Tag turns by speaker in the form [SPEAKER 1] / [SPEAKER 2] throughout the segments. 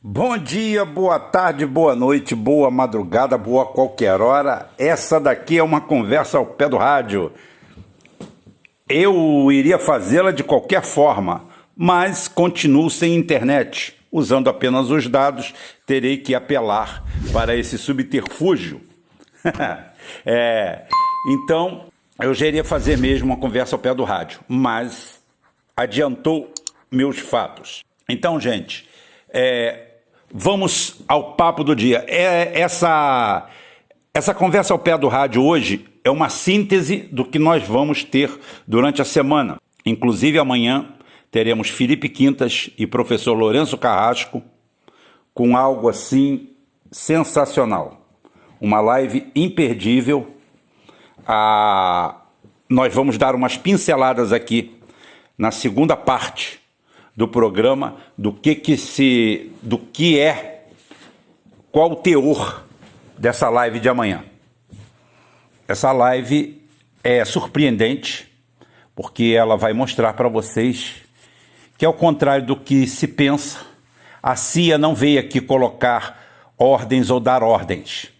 [SPEAKER 1] Bom dia, boa tarde, boa noite, boa madrugada, boa qualquer hora. Essa daqui é uma conversa ao pé do rádio. Eu iria fazê-la de qualquer forma, mas continuo sem internet. Usando apenas os dados, terei que apelar para esse subterfúgio. Então, eu já iria fazer mesmo uma conversa ao pé do rádio, mas adiantou meus fatos. Então, gente, vamos ao papo do dia. Essa conversa ao pé do rádio hoje é uma síntese do que nós vamos ter durante a semana. Inclusive, amanhã teremos Felipe Quintas e professor Lourenço Carrasco com algo assim sensacional. Uma live imperdível. Nós vamos dar umas pinceladas aqui na segunda parte do programa qual o teor dessa live de amanhã. Essa live é surpreendente porque ela vai mostrar para vocês que, ao contrário do que se pensa, a CIA não veio aqui colocar ordens ou dar ordens.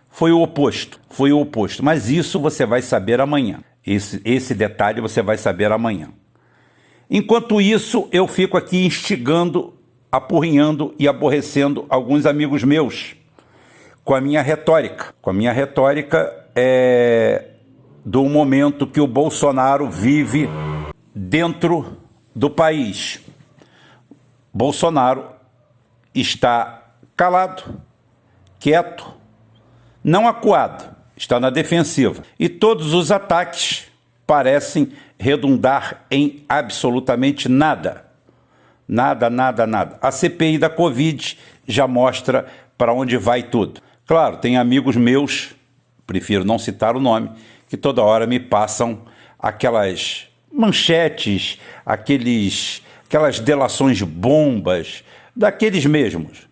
[SPEAKER 1] Foi o oposto, mas isso você vai saber amanhã. Esse detalhe você vai saber amanhã. Enquanto isso, eu fico aqui instigando, apurrinhando e aborrecendo alguns amigos meus com a minha retórica. Do momento que o Bolsonaro vive dentro do país. Bolsonaro está calado, quieto, não acuado, está na defensiva. E todos os ataques parecem redundar em absolutamente nada. Nada. A CPI da Covid já mostra para onde vai tudo. Claro, tem amigos meus, prefiro não citar o nome, que toda hora me passam aquelas manchetes, aquelas delações bombas, daqueles mesmos.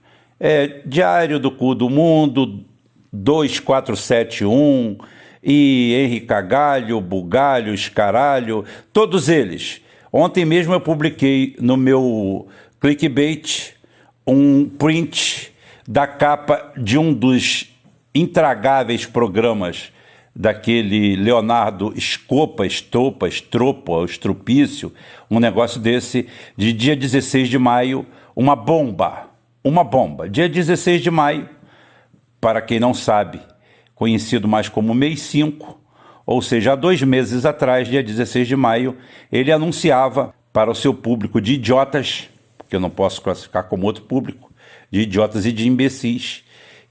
[SPEAKER 1] Diário do Cu do Mundo, 2471, e Henri Cagalho, Bugalho, Escaralho, todos eles. Ontem mesmo eu publiquei no meu clickbait um print da capa de um dos intragáveis programas daquele Leonardo Estrupício, um negócio desse, de dia 16 de maio, uma bomba. Dia 16 de maio, para quem não sabe, conhecido mais como mês 5, ou seja, há 2 meses atrás, dia 16 de maio, ele anunciava para o seu público de idiotas, porque eu não posso classificar como outro público, de idiotas e de imbecis,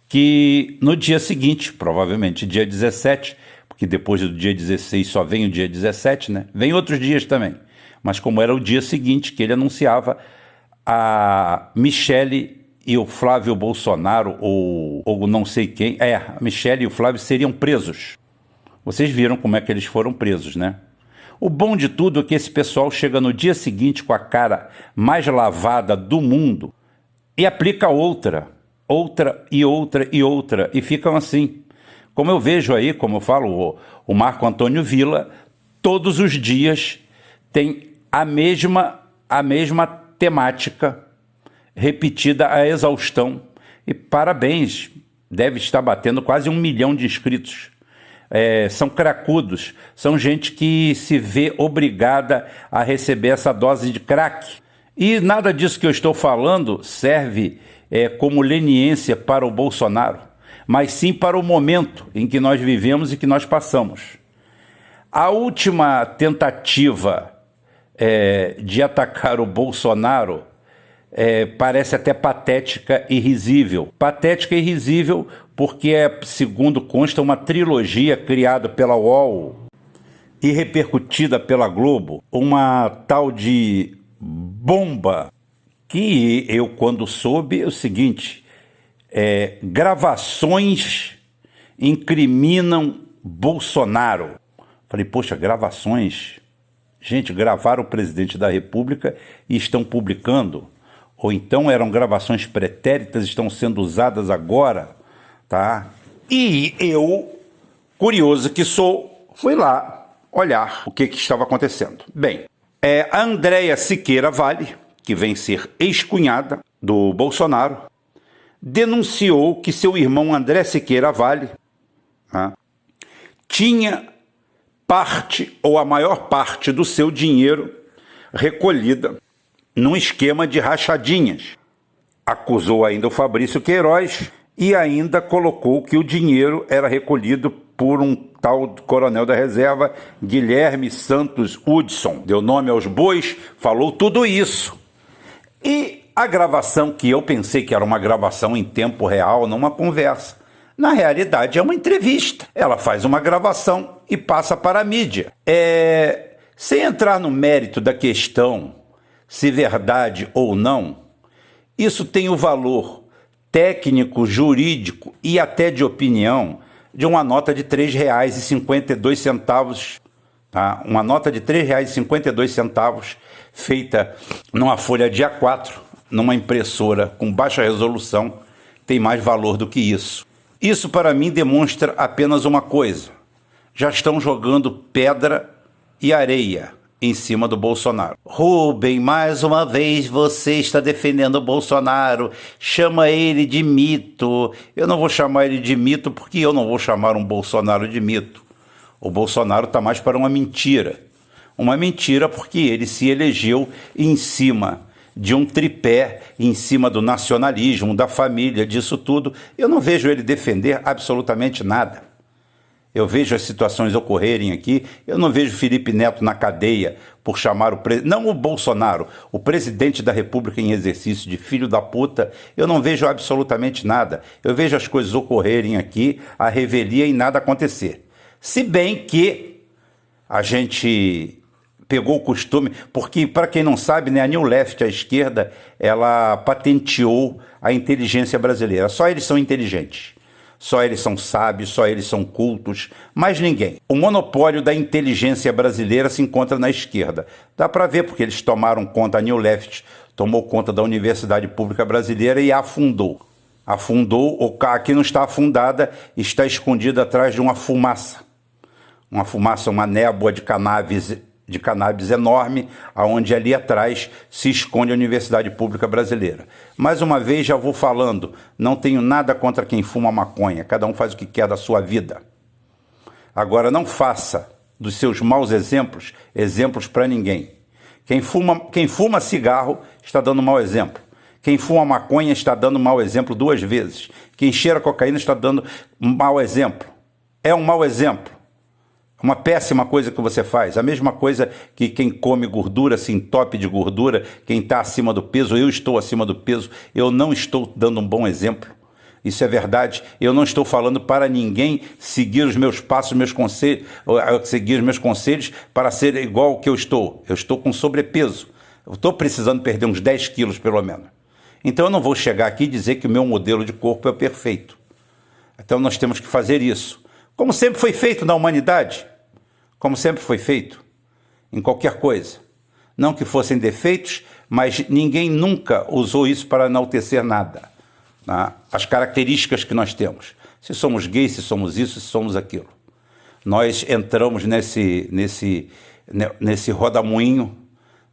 [SPEAKER 1] que no dia seguinte, provavelmente dia 17, porque depois do dia 16 só vem o dia 17, né? Vem outros dias também, mas como era o dia seguinte que ele anunciava, a Michele e o Flávio Bolsonaro, ou não sei quem, a Michele e o Flávio seriam presos. Vocês viram como é que eles foram presos, né? O bom de tudo é que esse pessoal chega no dia seguinte com a cara mais lavada do mundo e aplica outra, e ficam assim. Como eu vejo aí, como eu falo, o Marco Antônio Villa, todos os dias tem a mesma temática repetida à exaustão. E parabéns, deve estar batendo quase 1 milhão de inscritos. São cracudos, são gente que se vê obrigada a receber essa dose de crack. E nada disso que eu estou falando serve como leniência para o Bolsonaro, mas sim para o momento em que nós vivemos e que nós passamos. A última tentativa de atacar o Bolsonaro parece até patética e risível. Patética e risível porque segundo consta, uma trilogia criada pela UOL e repercutida pela Globo, uma tal de bomba que eu, quando soube, é o seguinte: gravações incriminam Bolsonaro. Falei, poxa, gravações? Gente, gravaram o presidente da República e estão publicando? Ou então eram gravações pretéritas e estão sendo usadas agora, tá? E eu, curioso que sou, fui lá olhar o que estava acontecendo. Bem, A Andréa Siqueira Vale, que vem ser ex-cunhada do Bolsonaro, denunciou que seu irmão André Siqueira Vale tinha parte ou a maior parte do seu dinheiro recolhida num esquema de rachadinhas. Acusou ainda o Fabrício Queiroz e ainda colocou que o dinheiro era recolhido por um tal coronel da reserva, Guilherme Santos Hudson. Deu nome aos bois, falou tudo isso. E a gravação, que eu pensei que era uma gravação em tempo real, numa conversa, na realidade é uma entrevista. Ela faz uma gravação e passa para a mídia. Sem entrar no mérito da questão, se verdade ou não, isso tem o valor técnico, jurídico e até de opinião de uma nota de R$ 3,52, tá? Uma nota de R$ 3,52 feita numa folha de A4, numa impressora com baixa resolução, tem mais valor do que isso. Isso para mim demonstra apenas uma coisa: já estão jogando pedra e areia em cima do Bolsonaro. Rubem, mais uma vez você está defendendo o Bolsonaro, chama ele de mito. Eu não vou chamar ele de mito porque eu não vou chamar um Bolsonaro de mito. O Bolsonaro está mais para uma mentira. Uma mentira porque ele se elegeu em cima de um tripé, em cima do nacionalismo, da família, disso tudo. Eu não vejo ele defender absolutamente nada. Eu vejo as situações ocorrerem aqui, eu não vejo Felipe Neto na cadeia por chamar não o Bolsonaro, o presidente da República em exercício de filho da puta, eu não vejo absolutamente nada. Eu vejo as coisas ocorrerem aqui, a revelia e nada acontecer. Se bem que a gente pegou o costume, porque para quem não sabe, né, a New Left, a esquerda, ela patenteou a inteligência brasileira. Só eles são inteligentes. Só eles são sábios, só eles são cultos, mais ninguém. O monopólio da inteligência brasileira se encontra na esquerda. Dá para ver porque eles tomaram conta, a New Left tomou conta da Universidade Pública Brasileira e a afundou. Afundou, aqui não está afundada, está escondida atrás de uma fumaça. Uma fumaça, uma névoa de cannabis enorme, aonde ali atrás se esconde a Universidade Pública Brasileira. Mais uma vez já vou falando, não tenho nada contra quem fuma maconha, cada um faz o que quer da sua vida. Agora não faça dos seus maus exemplos, exemplos para ninguém. Quem fuma cigarro está dando mau exemplo. Quem fuma maconha está dando mau exemplo 2 vezes. Quem cheira cocaína está dando mau exemplo. É um mau exemplo. Uma péssima coisa que você faz. A mesma coisa que quem come gordura se entope de gordura, quem está acima do peso, eu estou acima do peso, eu não estou dando um bom exemplo. Isso é verdade. Eu não estou falando para ninguém seguir os meus passos, meus conselhos, seguir os meus conselhos para ser igual ao que eu estou. Eu estou com sobrepeso. Eu estou precisando perder uns 10 quilos pelo menos. Então eu não vou chegar aqui e dizer que o meu modelo de corpo é perfeito. Então nós temos que fazer isso. Como sempre foi feito na humanidade, como sempre foi feito em qualquer coisa. Não que fossem defeitos, mas ninguém nunca usou isso para enaltecer nada. Né? As características que nós temos. Se somos gays, se somos isso, se somos aquilo. Nós entramos nesse rodamuinho,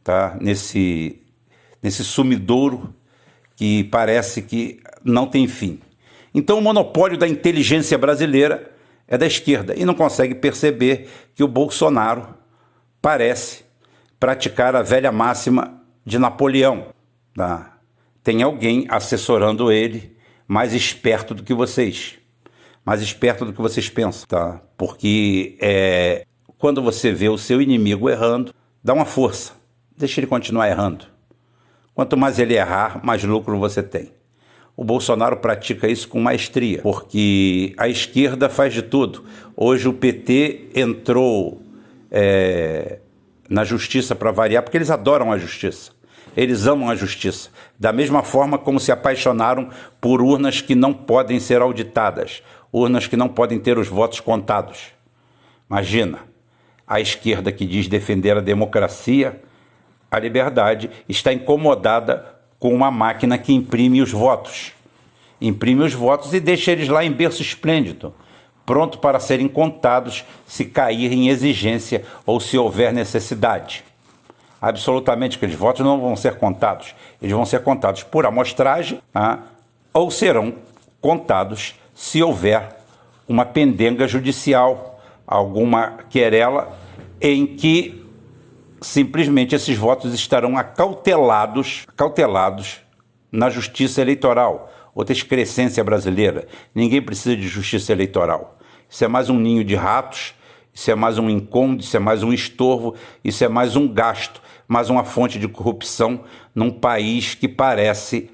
[SPEAKER 1] tá? nesse sumidouro que parece que não tem fim. Então o monopólio da inteligência brasileira é da esquerda e não consegue perceber que o Bolsonaro parece praticar a velha máxima de Napoleão. Tá? Tem alguém assessorando ele mais esperto do que vocês. Mais esperto do que vocês pensam. Tá? Porque quando você vê o seu inimigo errando, dá uma força. Deixa ele continuar errando. Quanto mais ele errar, mais lucro você tem. O Bolsonaro pratica isso com maestria, porque a esquerda faz de tudo. Hoje o PT entrou na justiça para variar, porque eles adoram a justiça. Eles amam a justiça. Da mesma forma como se apaixonaram por urnas que não podem ser auditadas, urnas que não podem ter os votos contados. Imagina, a esquerda que diz defender a democracia, a liberdade, está incomodada com uma máquina que imprime os votos. Imprime os votos e deixa eles lá em berço esplêndido, pronto para serem contados se cair em exigência ou se houver necessidade. absolutamente aqueles votos não vão ser contados. Eles vão ser contados por amostragem, ou serão contados se houver uma pendenga judicial, alguma querela em que simplesmente esses votos estarão acautelados na justiça eleitoral. Outra excrescência brasileira. Ninguém precisa de justiça eleitoral. Isso é mais um ninho de ratos, isso é mais um incômodo, isso é mais um estorvo, isso é mais um gasto, mais uma fonte de corrupção num país que parece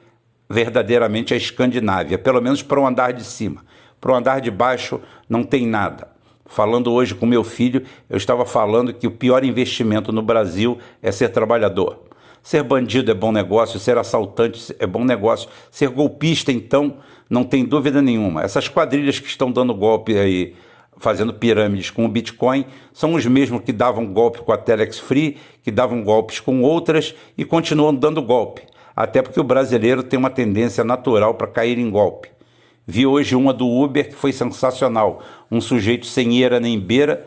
[SPEAKER 1] verdadeiramente a Escandinávia, pelo menos para o andar de cima. Para o andar de baixo não tem nada. Falando hoje com meu filho, eu estava falando que o pior investimento no Brasil é ser trabalhador. Ser bandido é bom negócio, ser assaltante é bom negócio, ser golpista, então, não tem dúvida nenhuma. Essas quadrilhas que estão dando golpe aí, fazendo pirâmides com o Bitcoin, são os mesmos que davam golpe com a Telex Free, que davam golpes com outras e continuam dando golpe. Até porque o brasileiro tem uma tendência natural para cair em golpe. Vi hoje uma do Uber que foi sensacional. Um sujeito sem eira nem beira,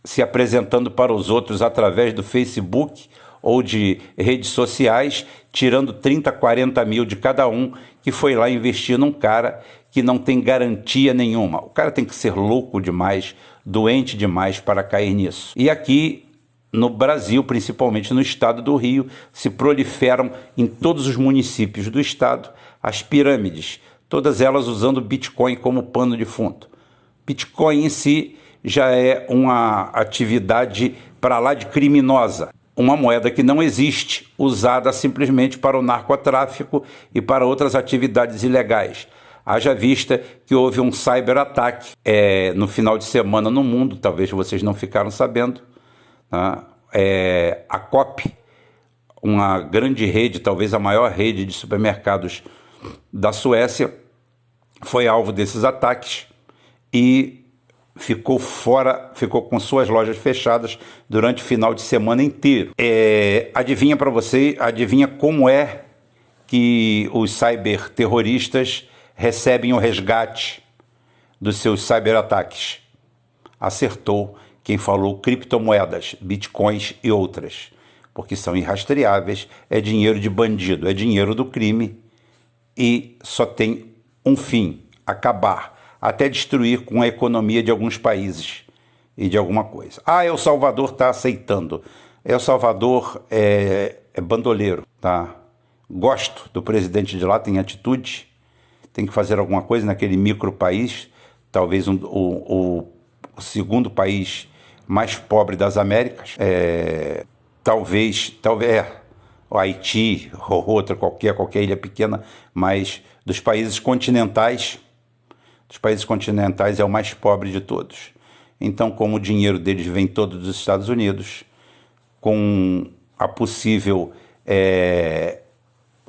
[SPEAKER 1] se apresentando para os outros através do Facebook ou de redes sociais, tirando 30, 40 mil de cada um, que foi lá investir num cara que não tem garantia nenhuma. O cara tem que ser louco demais, doente demais para cair nisso. E aqui no Brasil, principalmente no estado do Rio, se proliferam em todos os municípios do estado as pirâmides, todas elas usando Bitcoin como pano de fundo. Bitcoin em si já é uma atividade para lá de criminosa, uma moeda que não existe, usada simplesmente para o narcotráfico e para outras atividades ilegais. Haja vista que houve um cyberataque no final de semana no mundo, talvez vocês não ficaram sabendo, tá? A Coop, uma grande rede, talvez a maior rede de supermercados da Suécia, foi alvo desses ataques e ficou com suas lojas fechadas durante o final de semana inteiro. Adivinha para você, adivinha como é que os cyberterroristas recebem o resgate dos seus cyberataques? Acertou quem falou: criptomoedas, bitcoins e outras, porque são irrastreáveis, é dinheiro de bandido, é dinheiro do crime e só tem um fim: acabar, até destruir com a economia de alguns países e de alguma coisa. El Salvador está aceitando. El Salvador é bandoleiro, tá? Gosto do presidente de lá, tem atitude, tem que fazer alguma coisa naquele micro país, talvez o segundo país mais pobre das Américas, talvez o Haiti ou outra, qualquer ilha pequena, mas dos países continentais é o mais pobre de todos. Então, como o dinheiro deles vem todo dos Estados Unidos, com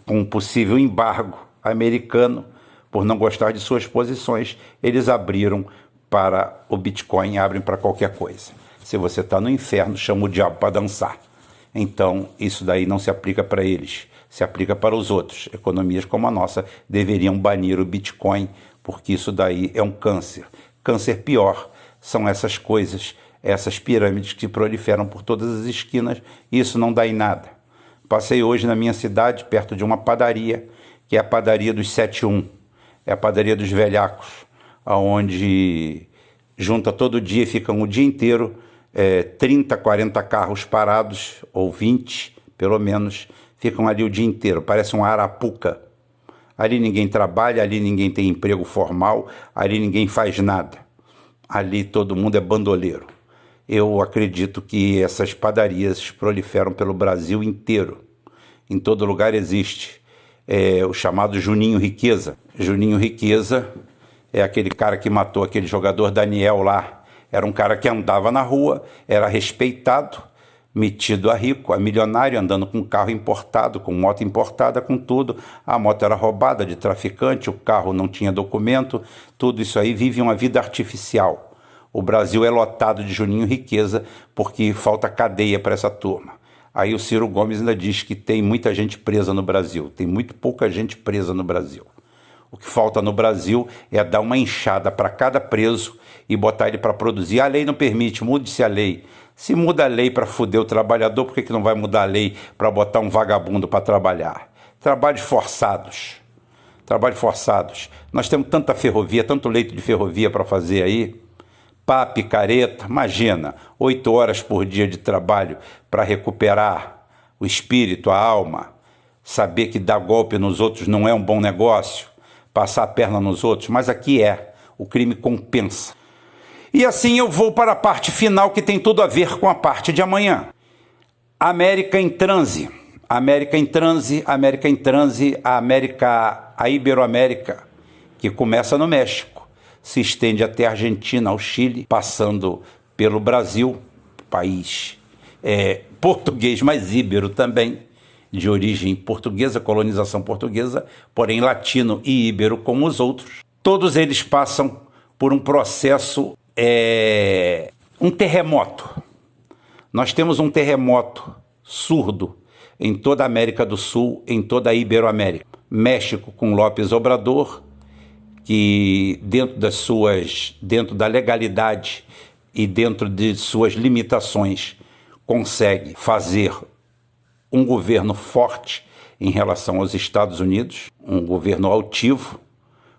[SPEAKER 1] um possível embargo americano por não gostar de suas posições, eles abriram para o Bitcoin, abrem para qualquer coisa. Se você está no inferno, chama o diabo para dançar. Então, isso daí não se aplica para eles, se aplica para os outros. Economias como a nossa deveriam banir o Bitcoin, porque isso daí é um câncer. Câncer pior são essas coisas, essas pirâmides que proliferam por todas as esquinas, e isso não dá em nada. Passei hoje na minha cidade, perto de uma padaria, que é a padaria dos 71, é a padaria dos velhacos, onde junta todo dia e ficam o dia inteiro 30, 40 carros parados, ou 20, pelo menos, ficam ali o dia inteiro, parece um arapuca. Ali ninguém trabalha, ali ninguém tem emprego formal, ali ninguém faz nada. Ali todo mundo é bandoleiro. Eu acredito que essas padarias proliferam pelo Brasil inteiro. Em todo lugar existe o chamado Juninho Riqueza. Juninho Riqueza é aquele cara que matou aquele jogador Daniel lá. Era um cara que andava na rua, era respeitado, metido a rico, a milionário, andando com carro importado, com moto importada, com tudo. A moto era roubada de traficante, o carro não tinha documento, tudo isso aí vive uma vida artificial. O Brasil é lotado de Juninho Riqueza porque falta cadeia para essa turma. Aí o Ciro Gomes ainda diz que tem muita gente presa no Brasil. Tem muito pouca gente presa no Brasil. O que falta no Brasil é dar uma enxada para cada preso e botar ele para produzir. A lei não permite, mude-se a lei. Se muda a lei para foder o trabalhador, por que não vai mudar a lei para botar um vagabundo para trabalhar? Trabalhos forçados. Trabalhos forçados. Nós temos tanta ferrovia, tanto leito de ferrovia para fazer aí. Pá, picareta, imagina, 8 horas por dia de trabalho para recuperar o espírito, a alma. Saber que dar golpe nos outros não é um bom negócio. Passar a perna nos outros, mas aqui é. O crime compensa. E assim eu vou para a parte final que tem tudo a ver com a parte de amanhã. América em transe. América em transe, América em transe, a Iberoamérica, que começa no México, se estende até a Argentina, ao Chile, passando pelo Brasil, país português, mas íbero também, de origem portuguesa, colonização portuguesa, porém latino e íbero como os outros. Todos eles passam por um processo, um terremoto. Nós temos um terremoto surdo em toda a América do Sul, em toda a Iberoamérica. México com López Obrador, que dentro da legalidade e dentro de suas limitações, consegue fazer um governo forte em relação aos Estados Unidos, um governo altivo,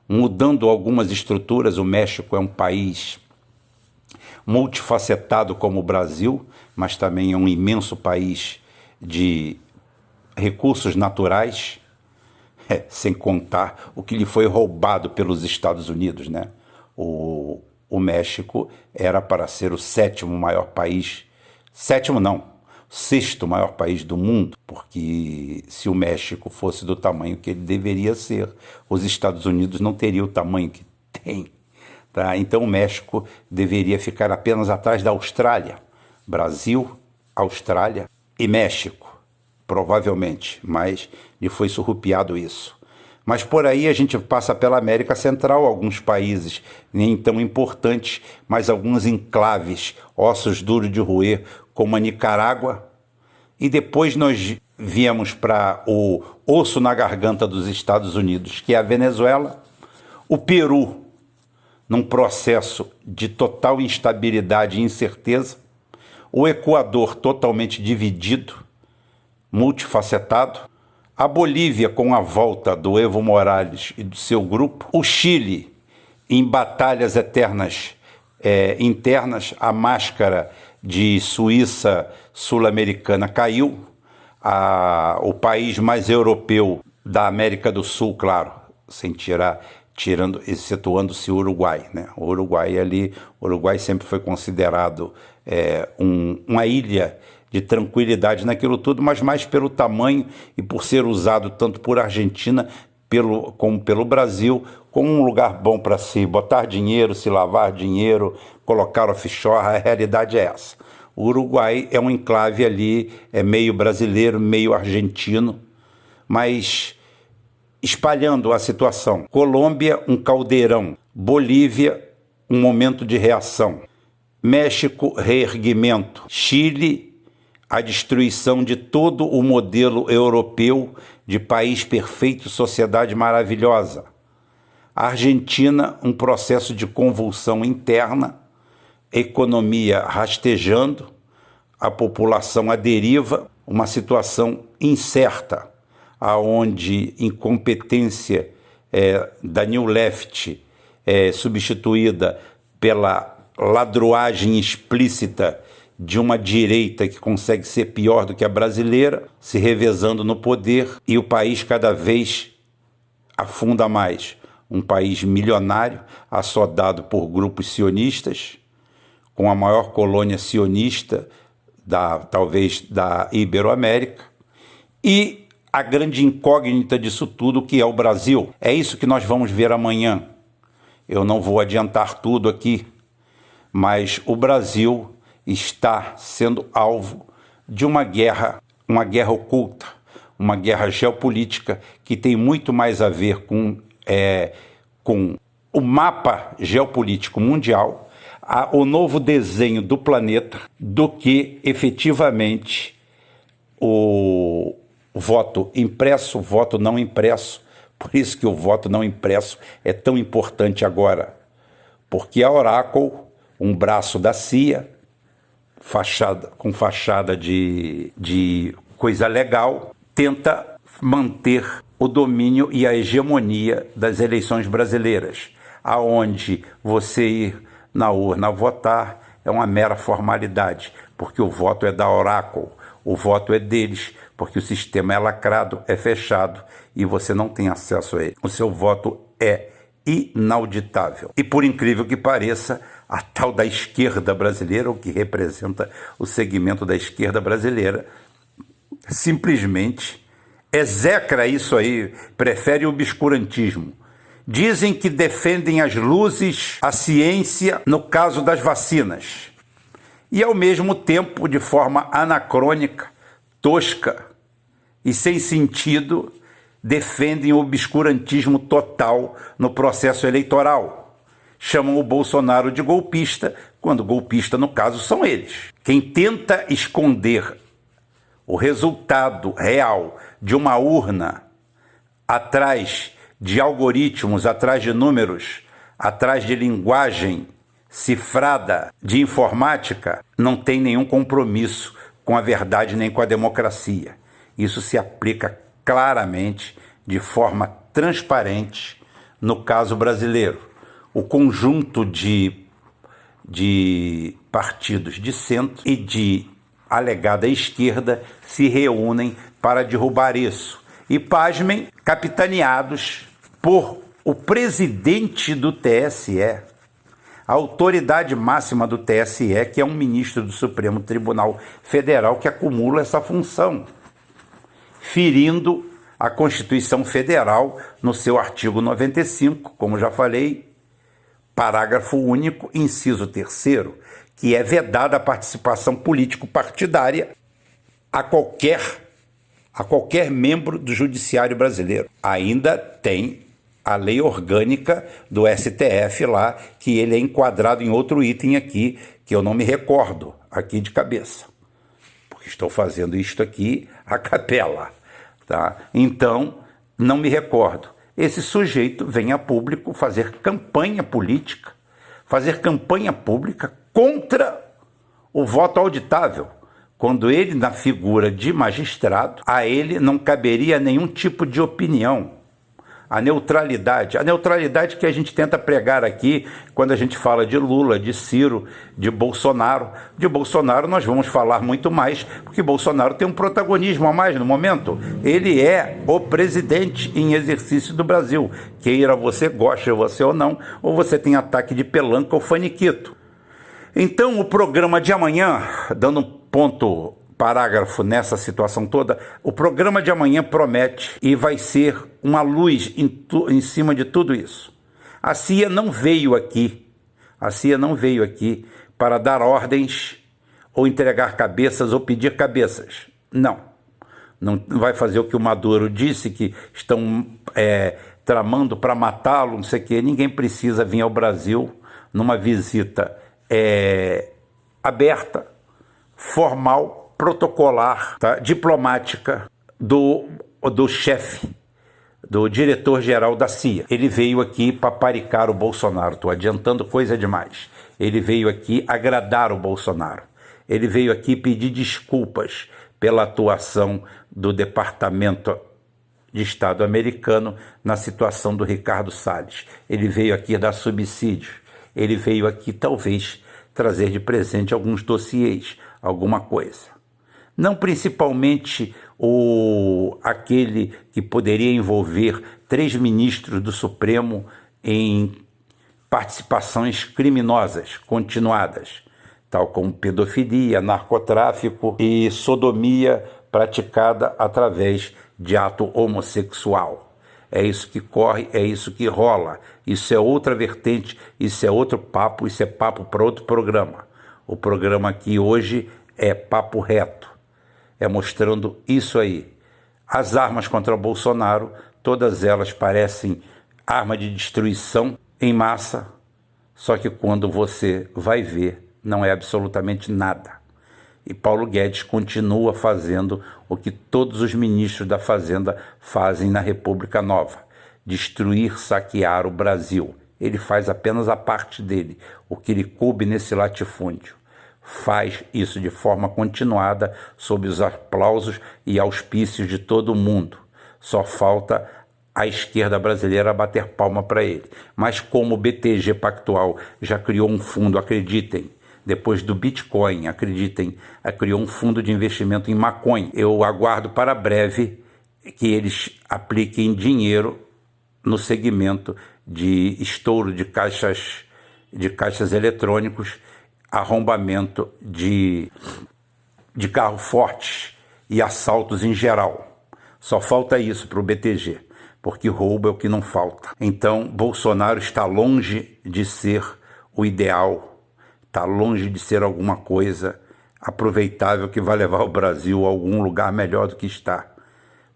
[SPEAKER 1] mudando algumas estruturas. O México é um país multifacetado como o Brasil, mas também é um imenso país de recursos naturais, sem contar o que lhe foi roubado pelos Estados Unidos, né? O México era para ser o sétimo maior país, sexto maior país do mundo, porque se o México fosse do tamanho que ele deveria ser, os Estados Unidos não teriam o tamanho que tem, tá? Então o México deveria ficar apenas atrás da Austrália, Brasil, Austrália e México, provavelmente, mas lhe foi surrupiado isso. Mas por aí a gente passa pela América Central, alguns países nem tão importantes, mas alguns enclaves, ossos duros de roer, como a Nicarágua, e depois nós viemos para o osso na garganta dos Estados Unidos, que é a Venezuela, o Peru, num processo de total instabilidade e incerteza, o Equador totalmente dividido, multifacetado, a Bolívia com a volta do Evo Morales e do seu grupo, o Chile em batalhas eternas internas, a máscara de Suíça sul-americana caiu, o país mais europeu da América do Sul, claro, excetuando-se o Uruguai, né? O Uruguai sempre foi considerado uma ilha de tranquilidade naquilo tudo, mas mais pelo tamanho e por ser usado tanto por Argentina como pelo Brasil, como um lugar bom para se botar dinheiro, se lavar dinheiro, colocar offshore. A realidade é essa. O Uruguai é um enclave ali, é meio brasileiro, meio argentino, mas espalhando a situação. Colômbia, um caldeirão. Bolívia, um momento de reação. México, reerguimento. Chile, a destruição de todo o modelo europeu de país perfeito, sociedade maravilhosa. A Argentina, um processo de convulsão interna, economia rastejando, a população à deriva, uma situação incerta, aonde incompetência da New Left é substituída pela ladroagem explícita de uma direita que consegue ser pior do que a brasileira, se revezando no poder, e o país cada vez afunda mais. Um país milionário, assodado por grupos sionistas, com a maior colônia sionista, talvez da Iberoamérica, e a grande incógnita disso tudo, que é o Brasil. É isso que nós vamos ver amanhã. Eu não vou adiantar tudo aqui, mas o Brasil está sendo alvo de uma guerra oculta, uma guerra geopolítica que tem muito mais a ver com o mapa geopolítico mundial, o novo desenho do planeta, do que efetivamente o voto impresso, o voto não impresso. Por isso que o voto não impresso é tão importante agora, porque a Oracle, um braço da CIA, fachada de coisa legal, tenta manter o domínio e a hegemonia das eleições brasileiras, aonde você ir na urna votar é uma mera formalidade, porque o voto é da Oracle, o voto é deles, porque o sistema é lacrado, é fechado e você não tem acesso a ele. O seu voto é inauditável. E por incrível que pareça, a tal da esquerda brasileira, o que representa o segmento da esquerda brasileira, simplesmente execra isso aí, prefere o obscurantismo. Dizem que defendem as luzes, a ciência, no caso das vacinas. E ao mesmo tempo, de forma anacrônica, tosca e sem sentido, defendem o obscurantismo total no processo eleitoral. Chamam o Bolsonaro de golpista, quando golpista, no caso, são eles. Quem tenta esconder o resultado real de uma urna atrás de algoritmos, atrás de números, atrás de linguagem cifrada de informática, não tem nenhum compromisso com a verdade nem com a democracia. Isso se aplica claramente, de forma transparente, no caso brasileiro. O conjunto de partidos de centro e de alegada esquerda se reúnem para derrubar isso. E, pasmem, capitaneados por o presidente do TSE, a autoridade máxima do TSE, que é um ministro do Supremo Tribunal Federal que acumula essa função, ferindo a Constituição Federal no seu artigo 95, como já falei, parágrafo único, inciso 3º, que é vedada a participação político-partidária a qualquer membro do judiciário brasileiro. Ainda tem a lei orgânica do STF lá, que ele é enquadrado em outro item aqui, que eu não me recordo aqui de cabeça, porque estou fazendo isto aqui a capela, tá? Então, não me recordo. Esse sujeito vem a público fazer campanha política, fazer campanha pública contra o voto auditável, quando ele, na figura de magistrado, a ele não caberia nenhum tipo de opinião. A neutralidade que a gente tenta pregar aqui quando a gente fala de Lula, de Ciro, de Bolsonaro. De Bolsonaro nós vamos falar muito mais, porque Bolsonaro tem um protagonismo a mais no momento. Ele é o presidente em exercício do Brasil. Queira você, goste você ou não, ou você tem ataque de pelanca ou faniquito. Então o programa de amanhã, dando um ponto parágrafo nessa situação toda, o programa de amanhã promete e vai ser uma luz em cima de tudo isso. A CIA não veio aqui para dar ordens ou entregar cabeças ou pedir cabeças. Não vai fazer o que o Maduro disse, que estão tramando para matá-lo, não sei o quê. Ninguém precisa vir ao Brasil numa visita aberta, formal, protocolar, tá? Diplomática do chefe, do diretor-geral da CIA. Ele veio aqui paparicar o Bolsonaro, estou adiantando coisa demais. Ele veio aqui agradar o Bolsonaro. Ele veio aqui pedir desculpas pela atuação do Departamento de Estado americano na situação do Ricardo Salles. Ele veio aqui dar subsídios. Ele veio aqui, talvez, trazer de presente alguns dossiês, alguma coisa. Não principalmente aquele que poderia envolver 3 ministros do Supremo em participações criminosas continuadas, tal como pedofilia, narcotráfico e sodomia praticada através de ato homossexual. É isso que corre, é isso que rola. Isso é outra vertente, isso é outro papo, isso é papo para outro programa. O programa aqui hoje é papo reto. É mostrando isso aí. As armas contra Bolsonaro, todas elas parecem arma de destruição em massa, só que quando você vai ver, não é absolutamente nada. E Paulo Guedes continua fazendo o que todos os ministros da Fazenda fazem na República Nova: destruir, saquear o Brasil. Ele faz apenas a parte dele, o que lhe coube nesse latifúndio. faz isso de forma continuada, sob os aplausos e auspícios de todo mundo. Só falta a esquerda brasileira bater palma para ele. Mas como o BTG Pactual já criou um fundo, acreditem, depois do Bitcoin, acreditem, criou um fundo de investimento em maconha. Eu aguardo para breve que eles apliquem dinheiro no segmento de estouro de caixas eletrônicos, arrombamento de carro fortes e assaltos em geral. Só falta isso para o BTG, porque roubo é o que não falta. Então, Bolsonaro está longe de ser o ideal, está longe de ser alguma coisa aproveitável que vai levar o Brasil a algum lugar melhor do que está.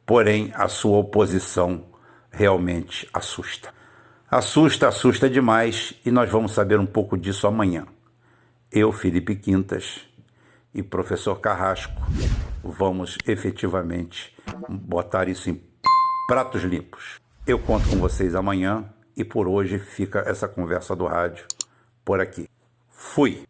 [SPEAKER 1] Porém, a sua oposição realmente assusta. Assusta demais, e nós vamos saber um pouco disso amanhã. Eu, Felipe Quintas, e professor Carrasco, vamos efetivamente botar isso em pratos limpos. Eu conto com vocês amanhã, e por hoje fica essa conversa do rádio por aqui. Fui!